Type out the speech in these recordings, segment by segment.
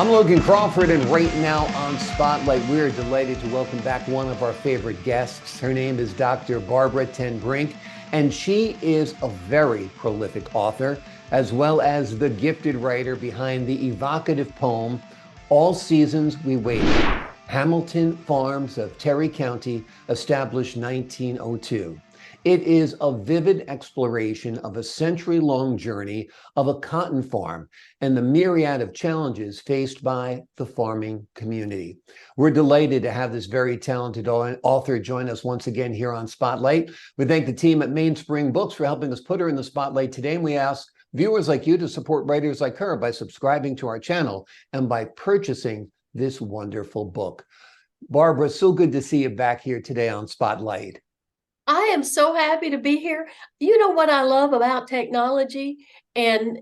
I'm Logan Crawford, and right now on Spotlight, we are delighted to welcome back one of our favorite guests. Her name is Dr. Barbara Ten Brink, and she is a very prolific author, as well as the gifted writer behind the evocative poem, All Seasons We Waited. Hamilton Farms of Terry County, established 1902. It is a vivid exploration of a century-long journey of a cotton farm and the myriad of challenges faced by the farming community. We're delighted to have this very talented author join us once again here on Spotlight. We thank the team at Mainspring Books for helping us put her in the spotlight today, and we ask viewers like you to support writers like her by subscribing to our channel and by purchasing this wonderful book. Barbara, so good to see you back here today on Spotlight. I am so happy to be here. You know what I love about technology and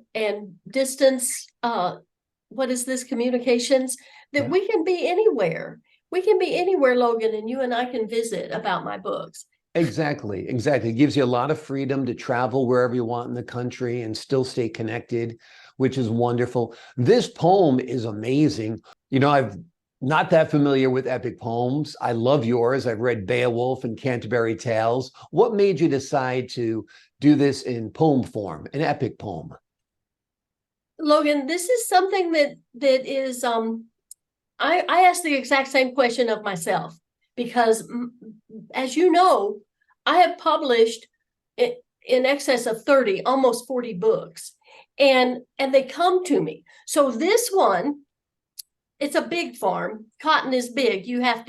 distance, what is this, communications, that we can be anywhere. We can be anywhere, Logan, and you and I can visit about my books. Exactly. It gives you a lot of freedom to travel wherever you want in the country and still stay connected, which is wonderful. This poem is amazing. You know, I've not that familiar with epic poems. I love yours. I've read Beowulf and Canterbury Tales. What made you decide to do this in poem form, an epic poem? Logan, this is something that is, I asked the exact same question of myself, because as you know, I have published in excess of 30, almost 40 books, and they come to me. So this one, it's a big farm. Cotton is big. You have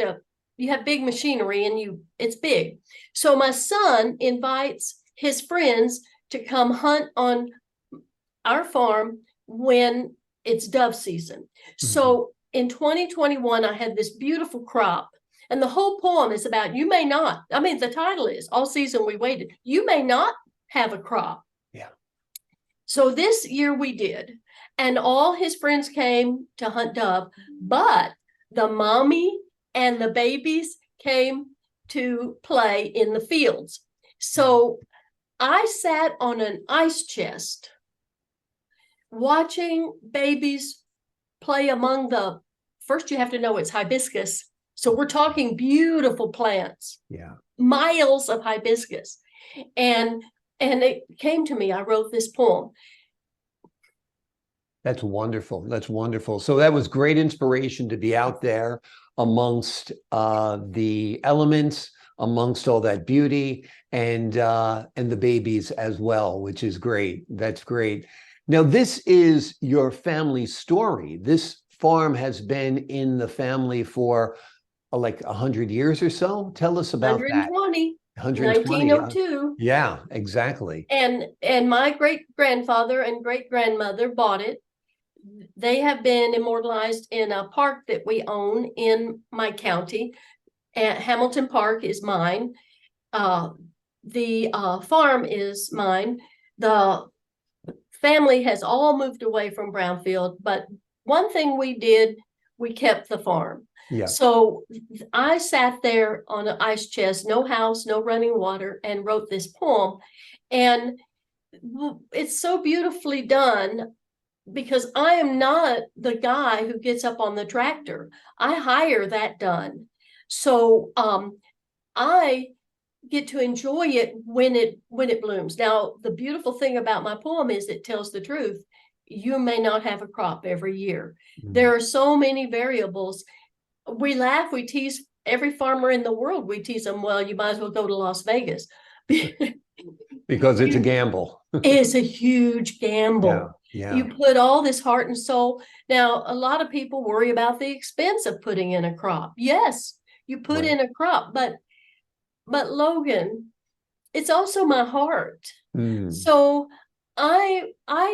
big machinery, and it's big. So my son invites his friends to come hunt on our farm when it's dove season. Mm-hmm. So in 2021, I had this beautiful crop, and the whole poem is about, you may not, I mean, the title is All Season We Waited. You may not have a crop. Yeah. So this year we did. And all his friends came to hunt dove, but the mommy and the babies came to play in the fields. So I sat on an ice chest watching babies play among first you have to know it's hibiscus. So we're talking beautiful plants. Yeah. Miles of hibiscus. And it came to me, I wrote this poem. That's wonderful. That's wonderful. So that was great inspiration to be out there amongst the elements, amongst all that beauty, and the babies as well, which is great. That's great. Now, this is your family story. This farm has been in the family for like 100 years or so. Tell us about 120. that. 120. 1902. Yeah, exactly. And my great-grandfather and great-grandmother bought it. They have been immortalized in a park that we own in my county. Hamilton Park is mine. The farm is mine. The family has all moved away from Brownfield, but one thing we did, we kept the farm. Yeah. So I sat there on an ice chest, no house, no running water, and wrote this poem. And it's so beautifully done, because I am not the guy who gets up on the tractor. I hire that done. So I get to enjoy it when it blooms. Now, the beautiful thing about my poem is it tells the truth. You may not have a crop every year. Mm-hmm. There are so many variables. We laugh, we tease every farmer in the world. We tease them, well, you might as well go to Las Vegas. Because it's a gamble. It's a huge gamble. Yeah. Yeah. You put all this heart and soul. Now, a lot of people worry about the expense of putting in a crop. Yes, you put in a crop, but Logan, it's also my heart. Mm. So I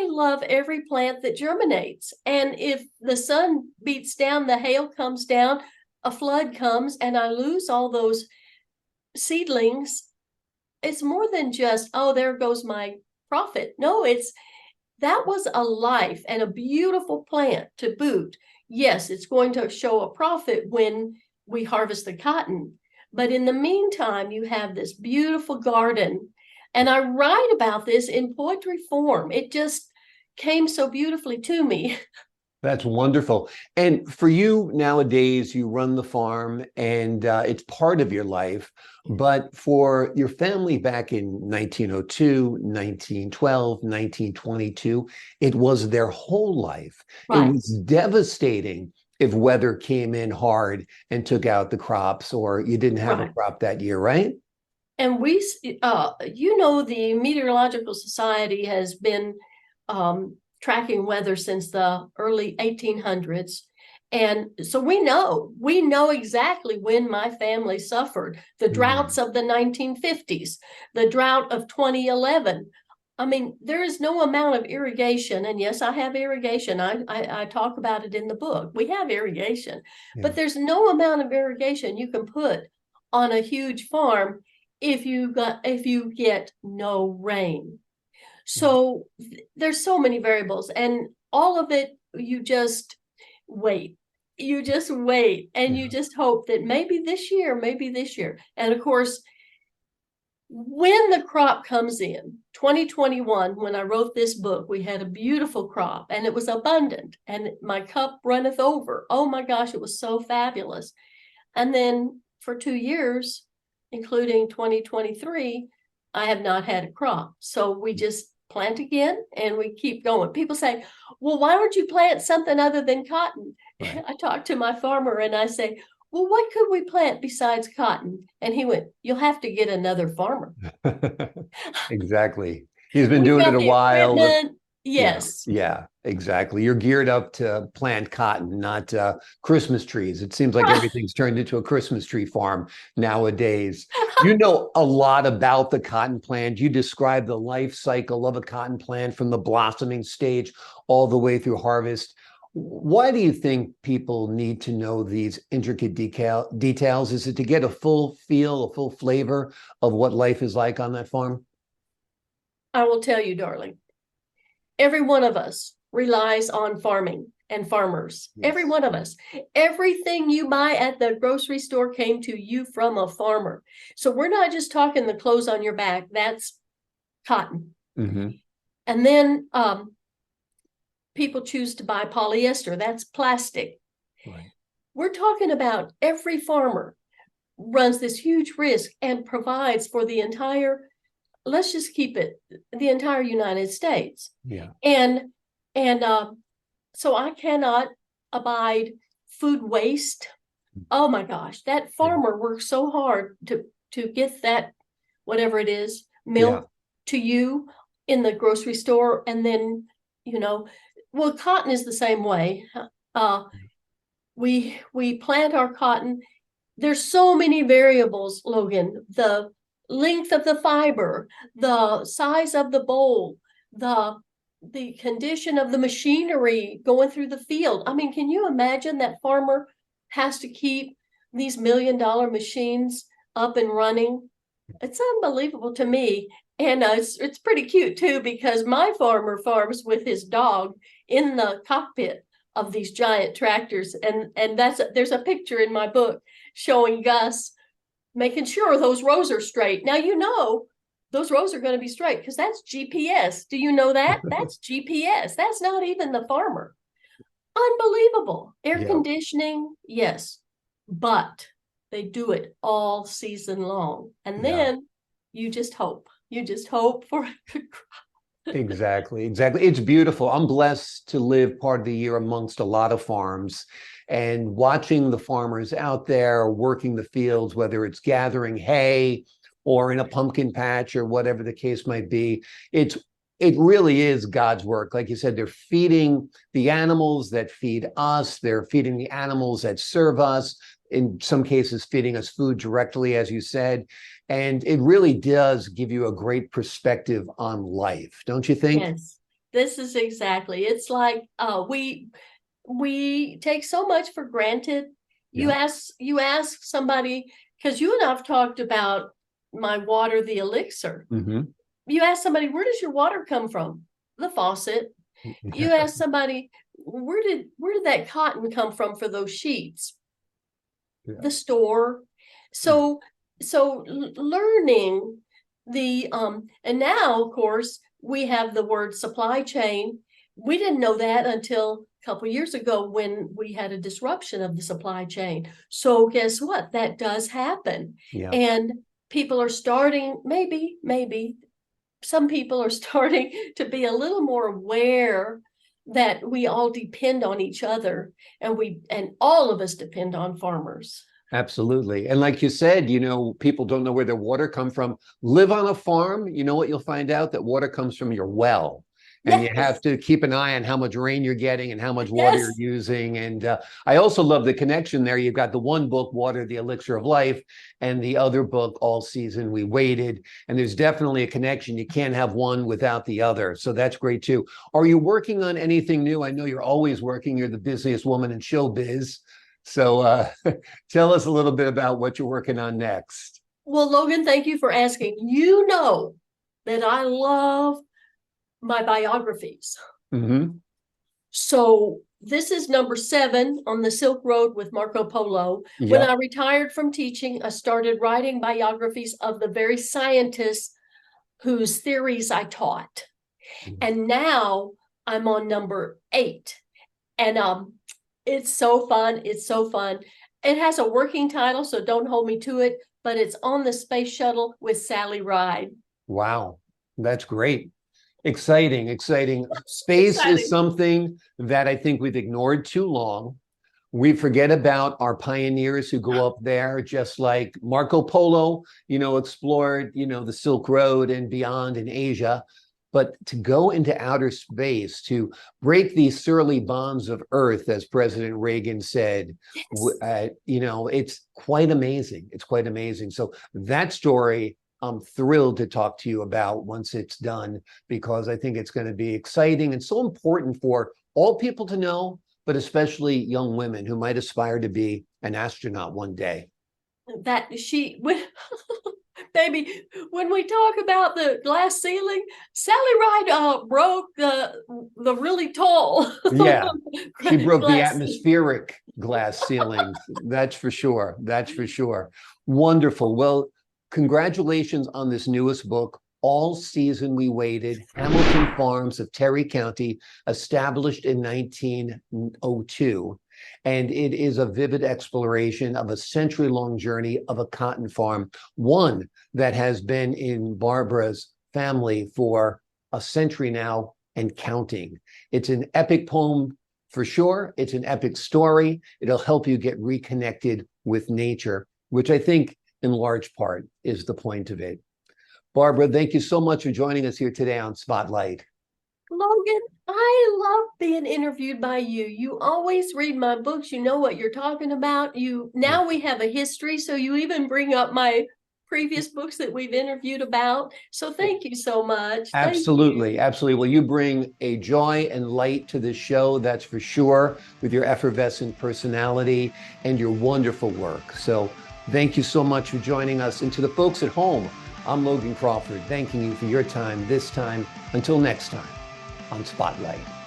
love every plant that germinates. And if the sun beats down, the hail comes down, a flood comes, and I lose all those seedlings, it's more than just, oh, there goes my profit. No, that was a life and a beautiful plant to boot. Yes, it's going to show a profit when we harvest the cotton. But in the meantime, you have this beautiful garden. And I write about this in poetry form. It just came so beautifully to me. That's wonderful. And for you nowadays, you run the farm and it's part of your life. But for your family back in 1902, 1912, 1922, it was their whole life. It Right. was devastating if weather came in hard and took out the crops or you didn't have a Right. crop that year, right? And the Meteorological Society has been tracking weather since the early 1800s. And so we know exactly when my family suffered the Mm, droughts of the 1950s, the drought of 2011. I mean, there is no amount of irrigation. And yes, I have irrigation. I talk about it in the book. We have irrigation, yeah. but there's no amount of irrigation you can put on a huge farm if you get no rain. So there's so many variables, and all of it you just wait. You just wait and you Yeah. just hope that maybe this year. And of course, when the crop comes in 2021, when I wrote this book, we had a beautiful crop and it was abundant and my cup runneth over. Oh my gosh, it was so fabulous. And then for 2 years, including 2023, I have not had a crop. So we just plant again and we keep going. People say, well, why don't you plant something other than cotton? Right. I talk to my farmer and I say, well, what could we plant besides cotton? And he went, you'll have to get another farmer. Exactly. He's been We've doing it got a the while. equipment. Yeah, Yes. yeah, exactly. You're geared up to plant cotton, not Christmas trees. It seems like everything's turned into a Christmas tree farm nowadays. You know a lot about the cotton plant. You describe the life cycle of a cotton plant from the blossoming stage all the way through harvest. Why do you think people need to know these intricate details? Is it to get a full feel, a full flavor of what life is like on that farm? I will tell you, darling, every one of us relies on farming and farmers. Every Yes. one of us. Everything you buy at the grocery store came to you from a farmer. So we're not just talking the clothes on your back. That's cotton. Hmm. And then people choose to buy polyester. That's plastic. Right. We're talking about every farmer runs this huge risk and provides for the entire, let's just keep it, the entire United States. Yeah. And and so I cannot abide food waste. Oh my gosh, that Yeah. farmer works so hard to get that, whatever it is, Yeah. milk to you in the grocery store. And then, you know, well, cotton is the same way. Uh, we plant our cotton. There's so many variables, Logan. The length of the fiber, the size of the bowl, the condition of the machinery going through the field. I mean, can you imagine that farmer has to keep these $1 million machines up and running? It's unbelievable to me. And it's pretty cute too, because my farmer farms with his dog in the cockpit of these giant tractors. And there's a picture in my book showing Gus making sure those rows are straight. Now, those rows are going to be straight because that's GPS. Do you know that? That's GPS. That's not even the farmer. Unbelievable. Air Yeah. conditioning, yes, but they do it all season long. And Yeah. then you just hope. You just hope for Exactly. Exactly. It's beautiful. I'm blessed to live part of the year amongst a lot of farms and watching the farmers out there working the fields, whether it's gathering hay or in a pumpkin patch or whatever the case might be. It really is God's work. Like you said, they're feeding the animals that feed us. They're feeding the animals that serve us. In some cases, feeding us food directly, as you said. And it really does give you a great perspective on life, don't you think? yes. This is exactly. It's like we take so much for granted. Yeah. You ask somebody, because you and I've talked about my water, the elixir. Hmm. You ask somebody, where does your water come from? The faucet. You ask somebody, where did that cotton come from for those sheets? Yeah. The store. So learning the and now of course we have the word supply chain. we didn't know that until a couple of years ago when we had a disruption of the supply chain. So guess what? That does happen. Yeah. And people are starting, maybe some people are starting to be a little more aware that we all depend on each other, and all of us depend on farmers. Absolutely. And like you said, people don't know where their water come from. Live on a farm, you know what you'll find out? That water comes from your well. And you have Yes, to keep an eye on how much rain you're getting and how much water you're yes, using. And I also love the connection there. You've got the one book, Water, the Elixir of Life, and the other book, All Season We Waited. And there's definitely a connection. You can't have one without the other. So that's great too. Are you working on anything new? I know you're always working. You're the busiest woman in showbiz. So tell us a little bit about what you're working on next. Well, Logan, thank you for asking. You know that I love my biographies. Mm-hmm. So this is number 7 on the Silk Road with Marco Polo. When Yep. I retired from teaching, I started writing biographies of the very scientists whose theories I taught. And now I'm on number 8. And it's so fun. It's so fun. It has a working title, so don't hold me to it, but it's On the Space Shuttle with Sally Ride. Wow, that's great. Exciting, exciting. Space is Exciting. something that I think we've ignored too long. We forget about our pioneers who go up there, just like Marco Polo, explored, the Silk Road and beyond in Asia. But to go into outer space, to break these surly bonds of Earth, as President Reagan said, Yes. it's quite amazing. It's quite amazing. So that story, I'm thrilled to talk to you about once it's done, because I think it's going to be exciting and so important for all people to know, but especially young women who might aspire to be an astronaut one day. Baby, when we talk about the glass ceiling, Sally Ride broke the really tall Yeah, she broke the glass. atmospheric glass ceilings. That's for sure. That's for sure. Wonderful. Well, congratulations on this newest book, All Season We Waited, Hamilton Farms of Terry County, established in 1902. And it is a vivid exploration of a century-long journey of a cotton farm, one that has been in Barbara's family for a century now and counting. It's an epic poem for sure. It's an epic story. It'll help you get reconnected with nature, which I think in large part is the point of it. Barbara, thank you so much for joining us here today on Spotlight. Logan, I love being interviewed by you. You always read my books. You know what you're talking about. Now we have a history, so you even bring up my previous books that we've interviewed about. So thank you so much. Absolutely, absolutely. Well, you bring a joy and light to this show, that's for sure, with your effervescent personality and your wonderful work. So thank you so much for joining us. And to the folks at home, I'm Logan Crawford, thanking you for your time this time. Until next time on Spotlight.